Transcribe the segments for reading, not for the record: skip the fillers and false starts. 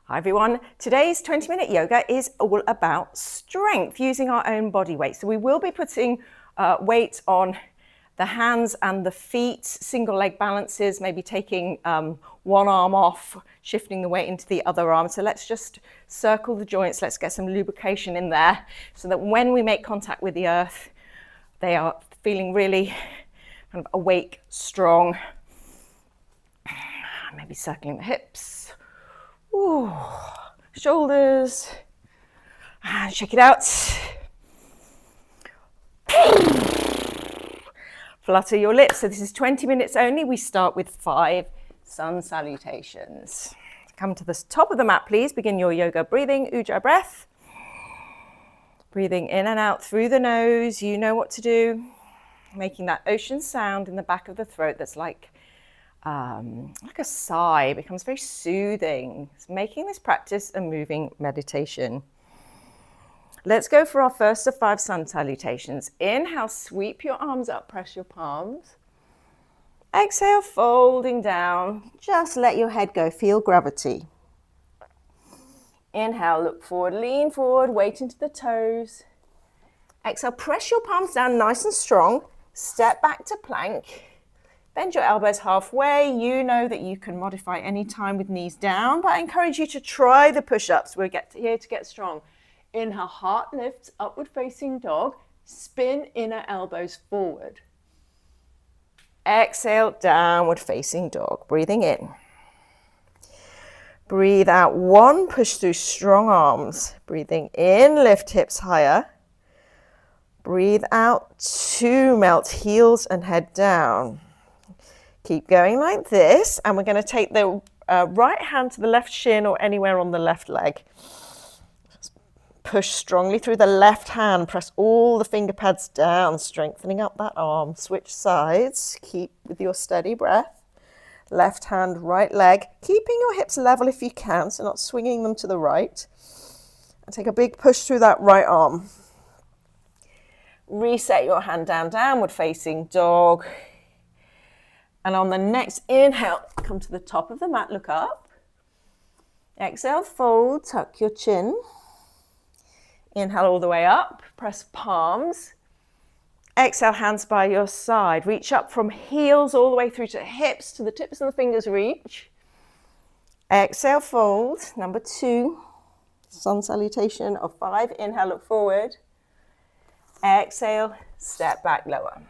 Hi everyone, today's 20-minute yoga is all about strength using our own body weight. So we will be putting weight on the hands and the feet, single leg balances, maybe taking one arm off, shifting the weight into the other arm. So let's just circle the joints, let's get some lubrication in there so that when we make contact with the earth, they are feeling really kind of awake, strong. Maybe circling the hips. Ooh, shoulders, and shake it out. Flutter your lips. So this is 20 minutes only. We start with 5 sun salutations. Come to the top of the mat, please. Begin your yoga breathing, ujjayi breath. Breathing in and out through the nose. You know what to do. Making that ocean sound in the back of the throat that's like a sigh. It becomes very soothing. It's making this practice a moving meditation. Let's go for our first of 5 sun salutations. Inhale, sweep your arms up, press your palms. Exhale, folding down. Just let your head go, feel gravity. Inhale, look forward, lean forward, weight into the toes. Exhale, press your palms down nice and strong. Step back to plank. Bend your elbows halfway. You know that you can modify any time with knees down, but I encourage you to try the push-ups. We're here to get strong. Inhale, heart lifts, upward facing dog. Spin inner elbows forward. Exhale, downward facing dog. Breathing in. Breathe out 1, push through strong arms. Breathing in, lift hips higher. Breathe out 2, melt heels and head down. Keep going like this, and we're going to take the right hand to the left shin or anywhere on the left leg. Just push strongly through the left hand, press all the finger pads down, strengthening up that arm. Switch sides, keep with your steady breath. Left hand, right leg, keeping your hips level if you can, so not swinging them to the right. And take a big push through that right arm. Reset your hand down, downward facing dog. And on the next inhale, come to the top of the mat, look up. Exhale, fold, tuck your chin. Inhale all the way up, press palms. Exhale, hands by your side. Reach up from heels all the way through to hips, to the tips of the fingers reach. Exhale, fold. Number 2, sun salutation of 5. Inhale, look forward. Exhale, step back, lower.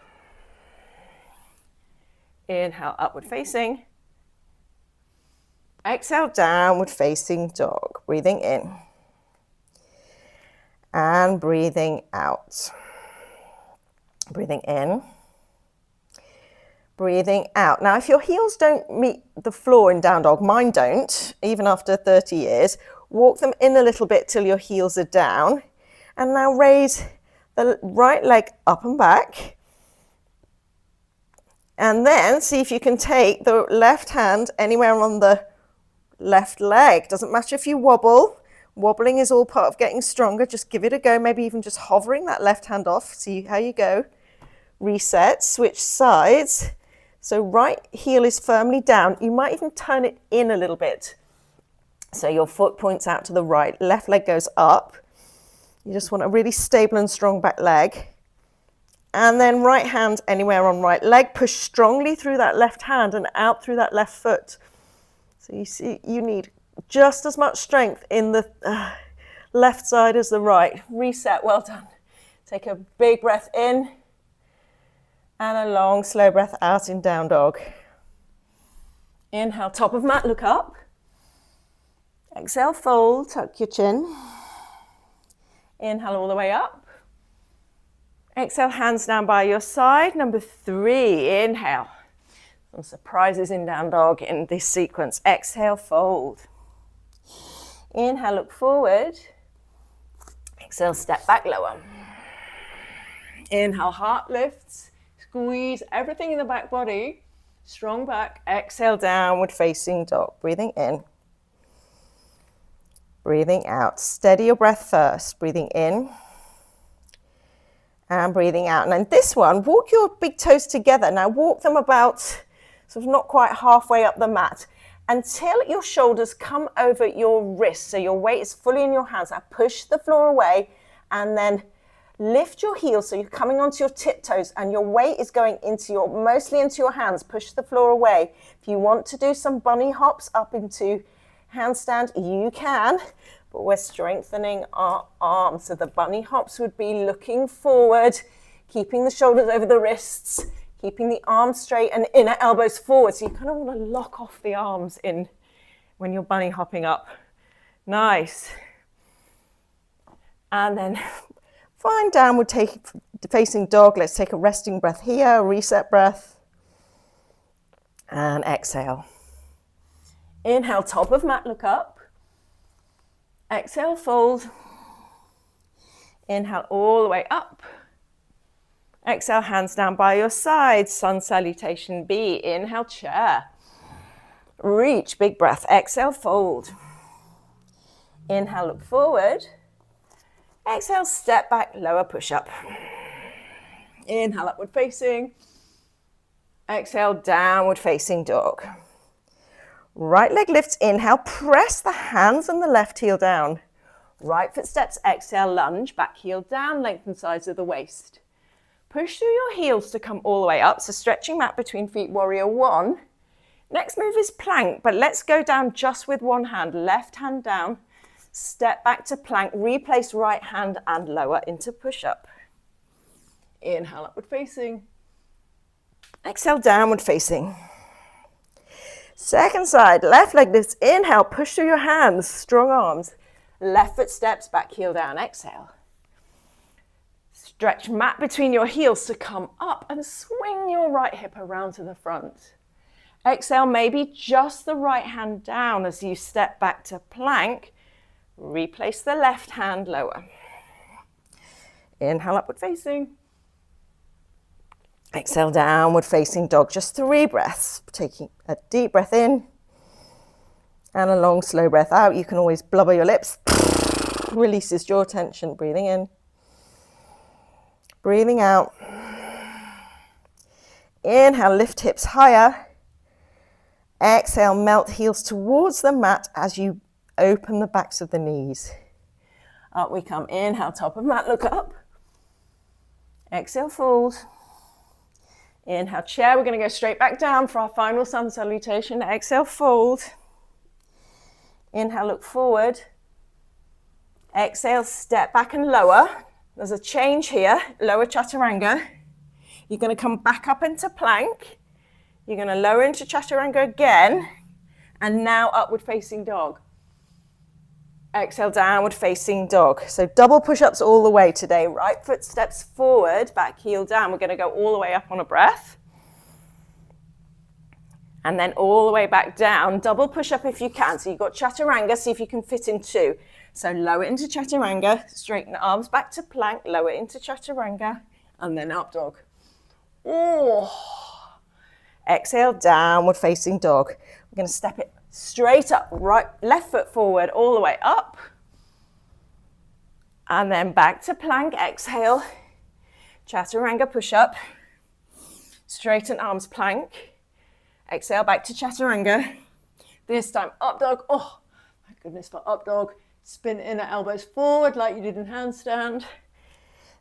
Inhale, upward facing. Exhale, downward facing dog. Breathing in. And breathing out. Breathing in. Breathing out. Now, if your heels don't meet the floor in down dog, mine don't, even after 30 years, walk them in a little bit till your heels are down. And now raise the right leg up and back. And then see if you can take the left hand anywhere on the left leg. Doesn't matter if you wobble. Wobbling is all part of getting stronger. Just give it a go. Maybe even just hovering that left hand off. See how you go. Reset, switch sides. So right heel is firmly down. You might even turn it in a little bit. So your foot points out to the right. Left leg goes up. You just want a really stable and strong back leg. And then right hand anywhere on right leg. Push strongly through that left hand and out through that left foot. So you see, you need just as much strength in the left side as the right. Reset, well done. Take a big breath in and a long, slow breath out in down dog. Inhale, top of mat, look up. Exhale, fold, tuck your chin. Inhale all the way up. Exhale, hands down by your side. Number 3, inhale. Some surprises in down dog in this sequence. Exhale, fold. Inhale, look forward. Exhale, step back, lower. Inhale, heart lifts. Squeeze everything in the back body. Strong back. Exhale, downward facing dog. Breathing in. Breathing out. Steady your breath first. Breathing in. And breathing out. And then this one, walk your big toes together. Now walk them about sort of not quite halfway up the mat. until your shoulders come over your wrists. So your weight is fully in your hands. Now push the floor away and then lift your heels so you're coming onto your tiptoes and your weight is going mostly into your hands. Push the floor away. If you want to do some bunny hops up into handstand, you can, but we're strengthening our arms. So the bunny hops would be looking forward, keeping the shoulders over the wrists, keeping the arms straight and inner elbows forward. So you kind of want to lock off the arms in when you're bunny hopping up. Nice. And then find downward facing dog. Let's take a resting breath here, a reset breath. And exhale. Inhale, top of mat, look up. Exhale, fold. Inhale all the way up. Exhale, hands down by your side. Sun salutation B. Inhale, chair. Reach, big breath. Exhale, fold. Inhale, look forward. Exhale, step back, lower push-up. Inhale, upward facing. Exhale, downward facing dog. Right leg lifts, inhale, press the hands and the left heel down. Right foot steps, exhale, lunge, back heel down, lengthen sides of the waist. Push through your heels to come all the way up, so stretching mat between feet, warrior one. Next move is plank, but let's go down just with one hand, left hand down, step back to plank, replace right hand and lower into push-up. Inhale, upward facing. Exhale, downward facing. Second side, left leg lifts, inhale, push through your hands, strong arms. Left foot steps, back heel down, exhale. Stretch mat between your heels to come up and swing your right hip around to the front. Exhale, maybe just the right hand down as you step back to plank. Replace the left hand lower. Inhale, upward facing. Exhale, downward facing dog. Just 3 breaths. Taking a deep breath in and a long, slow breath out. You can always blubber your lips. Releases jaw tension. Breathing in. Breathing out. Inhale, lift hips higher. Exhale, melt heels towards the mat as you open the backs of the knees. Up we come. Inhale, top of mat, look up. Exhale, fold. Inhale, chair. We're going to go straight back down for our final sun salutation. Exhale, fold. Inhale, look forward. Exhale, step back and lower. There's a change here. Lower chaturanga. You're going to come back up into plank. You're going to lower into chaturanga again. And now upward facing dog. Exhale, downward facing dog. So double push-ups all the way today. Right foot steps forward, back heel down. We're going to go all the way up on a breath. And then all the way back down. Double push-up if you can. So you've got chaturanga, see if you can fit in 2. So lower into chaturanga, straighten the arms back to plank, lower into chaturanga, and then up dog. Oh. Exhale, downward facing dog. We're going to step it straight up, right, left foot forward, all the way up. And then back to plank, exhale. Chaturanga push-up. Straighten arms, plank. Exhale, back to chaturanga. This time, up dog. Oh, my goodness, for up dog. Spin inner elbows forward like you did in handstand.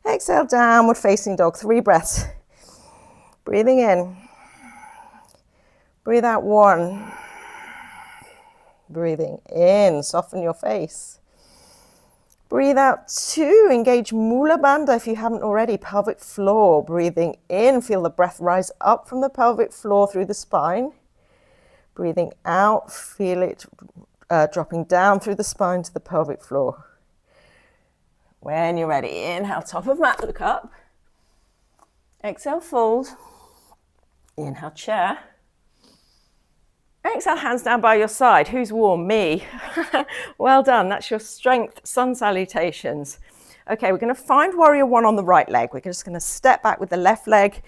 Exhale, downward facing dog. 3 breaths. Breathing in. Breathe out 1. Breathing in, soften your face. Breathe out 2, engage Mula Bandha if you haven't already, pelvic floor. Breathing in, feel the breath rise up from the pelvic floor through the spine. Breathing out, feel it dropping down through the spine to the pelvic floor. When you're ready, inhale, top of mat, look up. Exhale, fold. Inhale, chair. Exhale, hands down by your side. Who's warm? Me. Well done. That's your strength sun salutations. Okay, we're going to find warrior one on the right leg. We're just going to step back with the left leg,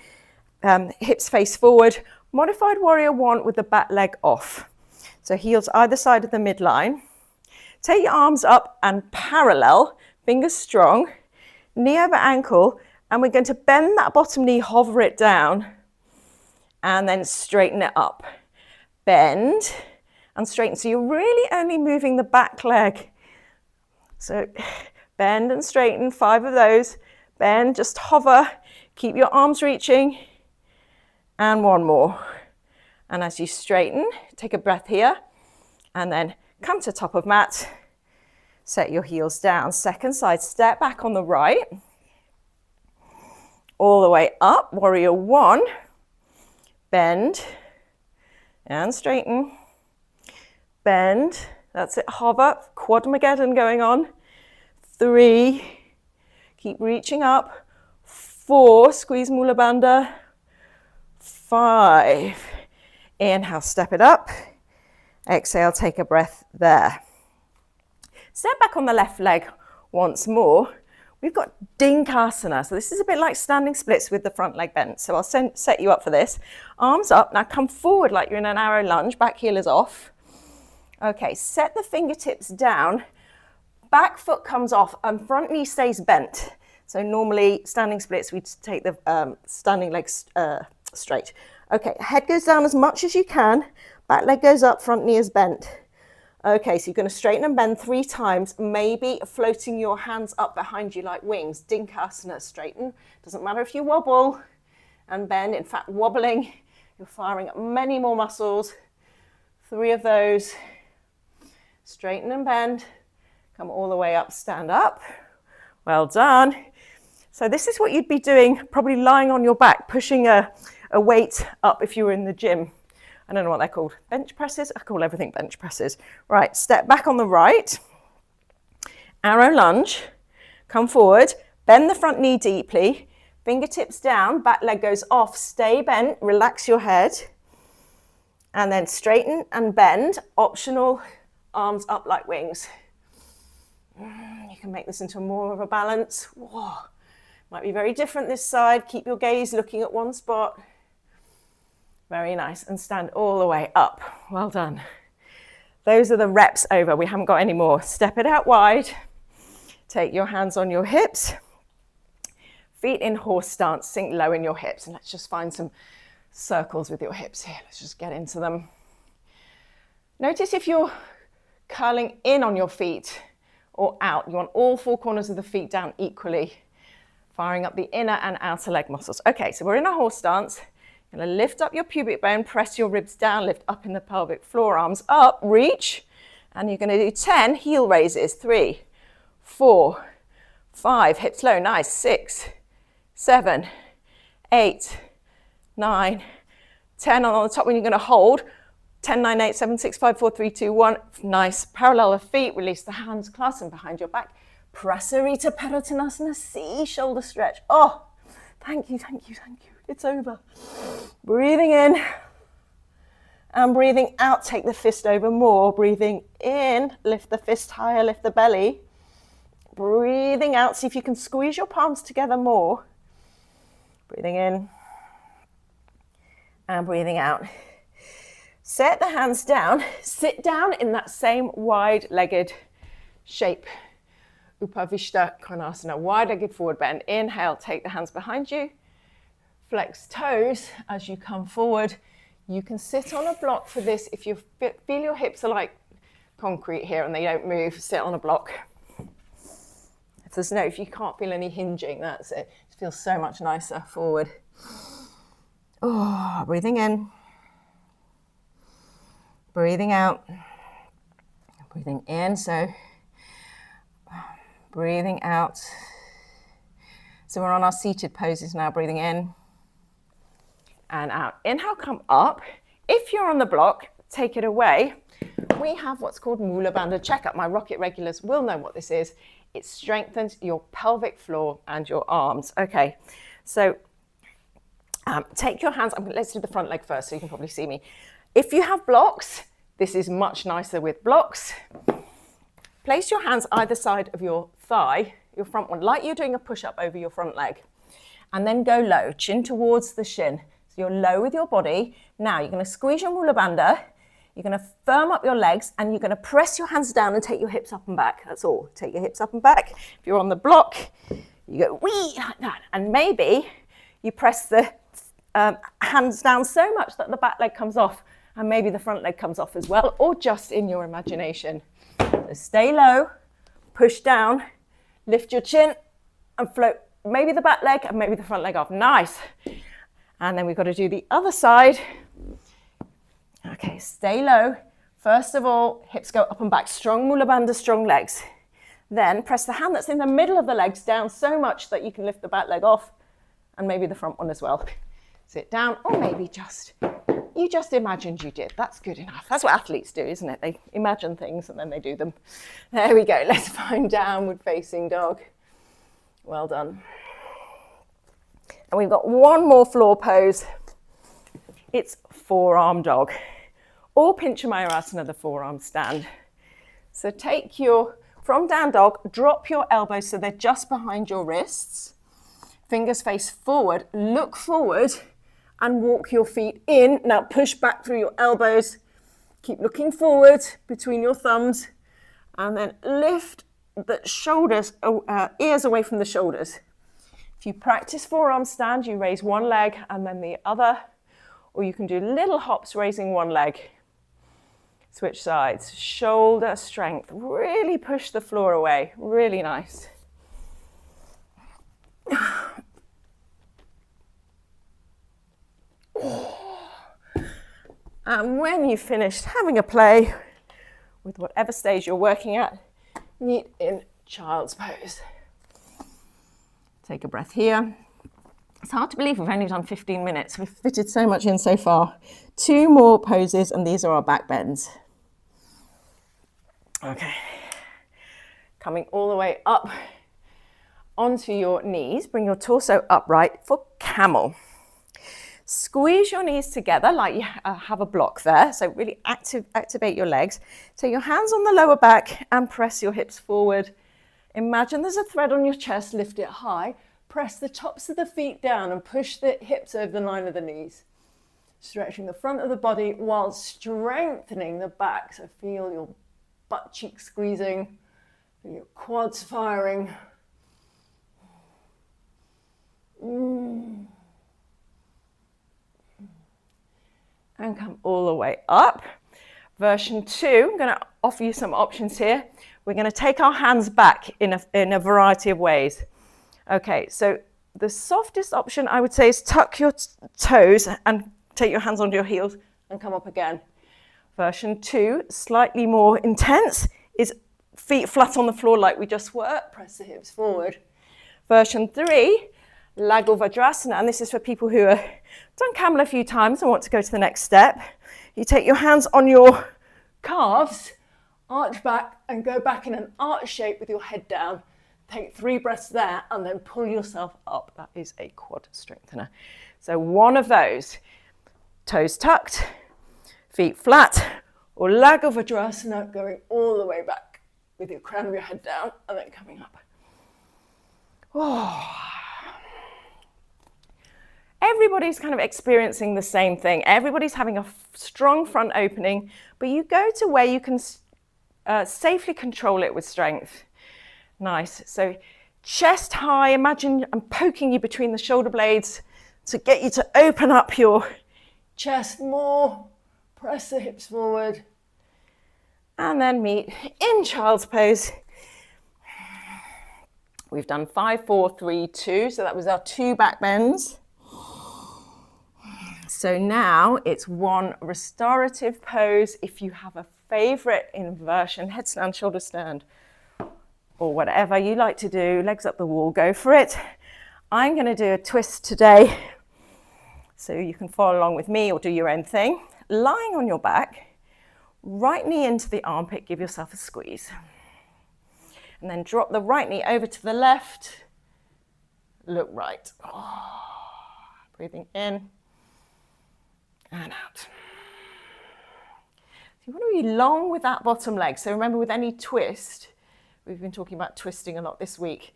hips face forward. Modified warrior one with the back leg off. So heels either side of the midline. Take your arms up and parallel, fingers strong, knee over ankle, and we're going to bend that bottom knee, hover it down, and then straighten it up. Bend, and straighten. So you're really only moving the back leg. So bend and straighten, 5 of those. Bend, just hover, keep your arms reaching, and 1 more. And as you straighten, take a breath here, and then come to top of mat, set your heels down. Second side, step back on the right, all the way up, warrior 1, bend, and straighten, bend, that's it, hover, quadmageddon going on, 3, keep reaching up, 4, squeeze Mula Bandha, 5, inhale, step it up, exhale, take a breath there. Step back on the left leg once more. We've got Dinkasana, so this is a bit like standing splits with the front leg bent. So I'll set you up for this. Arms up, now come forward like you're in an arrow lunge, back heel is off. Okay, set the fingertips down, back foot comes off and front knee stays bent. So normally standing splits, we'd take the standing legs straight. Okay, head goes down as much as you can, back leg goes up, front knee is bent. Okay, so you're going to straighten and bend 3 times, maybe floating your hands up behind you like wings. Dinkasana, straighten. Doesn't matter if you wobble and bend. In fact, wobbling, you're firing up many more muscles. 3 of those. Straighten and bend. Come all the way up, stand up. Well done. So this is what you'd be doing, probably lying on your back, pushing a weight up if you were in the gym. I don't know what they're called. Bench presses? I call everything bench presses. Right, step back on the right. Arrow lunge. Come forward. Bend the front knee deeply. Fingertips down. Back leg goes off. Stay bent. Relax your head. And then straighten and bend. Optional, arms up like wings. You can make this into more of a balance. Whoa. Might be very different this side. Keep your gaze looking at one spot. Very nice, and stand all the way up. Well done. Those are the reps over. We haven't got any more. Step it out wide. Take your hands on your hips. Feet in horse stance, sink low in your hips. And let's just find some circles with your hips here. Let's just get into them. Notice if you're curling in on your feet or out. You want all 4 corners of the feet down equally, firing up the inner and outer leg muscles. Okay, so we're in a horse stance. You're going to lift up your pubic bone, press your ribs down, lift up in the pelvic floor, arms up, reach, and you're going to do 10 heel raises. 3, 4, 5, hips low, nice. 6, 7, 8, 9, 10. And on the top one, you're going to hold 10, 9, 8, 7, 6, 5, 4, 3, 2, 1. Nice. Parallel the feet, release the hands, clasp them behind your back. Prasarita Padottanasana, C, shoulder stretch. Oh, thank you, thank you, thank you. It's over. Breathing in and breathing out, take the fist over more. Breathing in, lift the fist higher, lift the belly. Breathing out, see if you can squeeze your palms together more. Breathing in and breathing out. Set the hands down, sit down in that same wide-legged shape. Upavishta Konasana, wide-legged forward bend. Inhale, take the hands behind you. Flex toes as you come forward. You can sit on a block for this. If you feel your hips are like concrete here and they don't move, sit on a block. If you can't feel any hinging, that's it. It feels so much nicer forward. Oh, breathing in. Breathing out. Breathing in, so breathing out. So we're on our seated poses now, breathing in and out. Inhale, come up. If you're on the block, take it away. We have what's called Mula Bandha checkup. My rocket regulars will know what this is. It strengthens your pelvic floor and your arms. Okay, so take your hands, let's do the front leg first so you can probably see me. If you have blocks, this is much nicer with blocks. Place your hands either side of your thigh, your front one, like you're doing a push-up over your front leg. And then go low, chin towards the shin. So you're low with your body. Now you're going to squeeze your Mula Bandha. You're going to firm up your legs and you're going to press your hands down and take your hips up and back. That's all. Take your hips up and back. If you're on the block, you go wee like that. And maybe you press the hands down so much that the back leg comes off and maybe the front leg comes off as well, or just in your imagination. So stay low, push down, lift your chin and float maybe the back leg and maybe the front leg off. Nice. And then we've got to do the other side. Okay, stay low. First of all, hips go up and back, strong mula bandha, strong legs. Then press the hand that's in the middle of the legs down so much that you can lift the back leg off and maybe the front one as well. Sit down, or maybe you just imagined you did. That's good enough. That's what athletes do, isn't it? They imagine things and then they do them. There we go. Let's find downward facing dog. Well done. And we've got one more floor pose. It's forearm dog, or Pincha Mayurasana, the forearm stand. So take from down dog, drop your elbows so they're just behind your wrists. Fingers face forward, look forward and walk your feet in. Now push back through your elbows. Keep looking forward between your thumbs and then lift the shoulders, ears away from the shoulders. If you practice forearm stand, you raise one leg and then the other, or you can do little hops raising one leg. Switch sides, shoulder strength, really push the floor away, really nice. And when you've finished having a play with whatever stage you're working at, meet in child's pose. Take a breath here. It's hard to believe we've only done 15 minutes. We've fitted so much in so far. 2 more poses and these are our back bends. Okay. Coming all the way up onto your knees. Bring your torso upright for camel. Squeeze your knees together like you have a block there. So really activate your legs. Take your hands on the lower back and press your hips forward. Imagine there's a thread on your chest, lift it high. Press the tops of the feet down and push the hips over the line of the knees. Stretching the front of the body while strengthening the back. So feel your butt cheeks squeezing, feel your quads firing. And come all the way up. Version 2, I'm going to offer you some options here. We're going to take our hands back in a variety of ways. Okay, so the softest option I would say is tuck your toes and take your hands onto your heels and come up again. Version 2, slightly more intense, is feet flat on the floor like we just were. Press the hips forward. Version 3, Lago Vajrasana, and this is for people who have done Camel a few times and want to go to the next step. You take your hands on your calves, arch back and go back in an arch shape with your head down. Take 3 breaths there and then pull yourself up. That is a quad strengthener. So one of those, toes tucked, feet flat, or Lago Vajrasana, going all the way back with your crown of your head down and then coming up. Oh. Everybody's kind of experiencing the same thing. Everybody's having a strong front opening, but you go to where you can safely control it with strength. Nice. So chest high, imagine I'm poking you between the shoulder blades to get you to open up your chest more. Press the hips forward. And then meet in child's pose. We've done 5, 4, 3, 2. So that was our 2 back bends. So now it's one restorative pose. If you have a favorite inversion, headstand, shoulder stand, or whatever you like to do, legs up the wall, go for it. I'm going to do a twist today, so you can follow along with me or do your own thing. Lying on your back, right knee into the armpit, give yourself a squeeze. And then drop the right knee over to the left, look right. Oh, breathing in and out. So you want to be long with that bottom leg. So remember, with any twist, we've been talking about twisting a lot this week,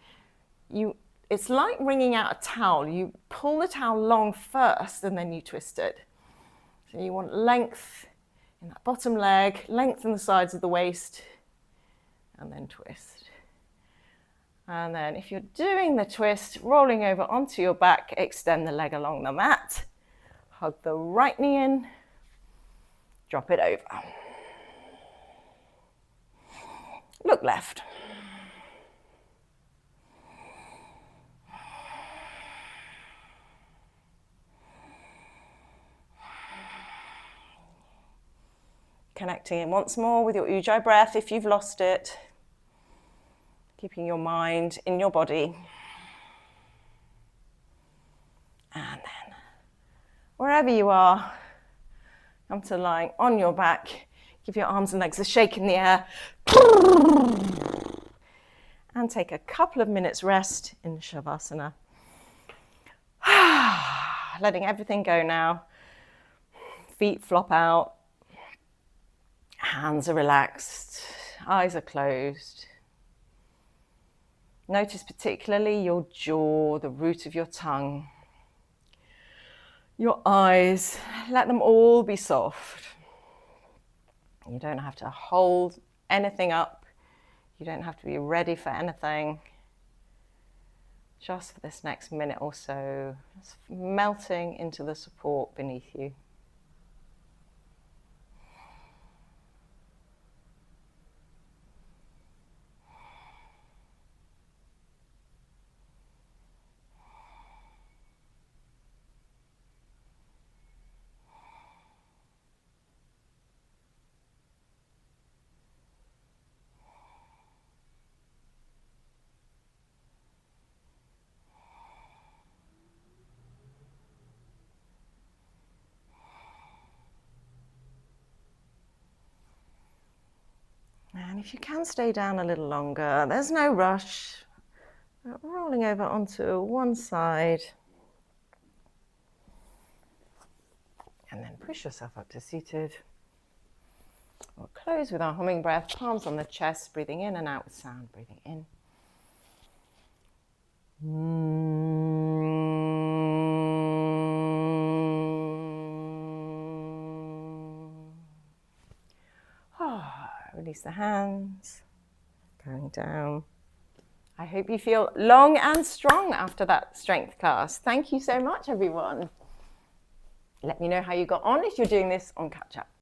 it's like wringing out a towel. You pull the towel long first and then you twist it. So you want length in that bottom leg, length in the sides of the waist, and then twist. And then if you're doing the twist, rolling over onto your back, extend the leg along the mat. Hug the right knee in Drop it over. Look left. Connecting in once more with your ujjayi breath if you've lost it. Keeping your mind in your body. And then, wherever you are, come to lying on your back. Give your arms and legs a shake in the air. And take a couple of minutes rest in Shavasana. Letting everything go now. Feet flop out. Hands are relaxed. Eyes are closed. Notice particularly your jaw, the root of your tongue. Your eyes, let them all be soft. You don't have to hold anything up. You don't have to be ready for anything. Just for this next minute or so, just melting into the support beneath you. And if you can stay down a little longer, there's no rush. Rolling over onto one side. And then push yourself up to seated. We'll close with our humming breath, palms on the chest, breathing in and out with sound, breathing in. Release the hands, going down. I hope you feel long and strong after that strength class. Thank you so much, everyone. Let me know how you got on if you're doing this on catch up.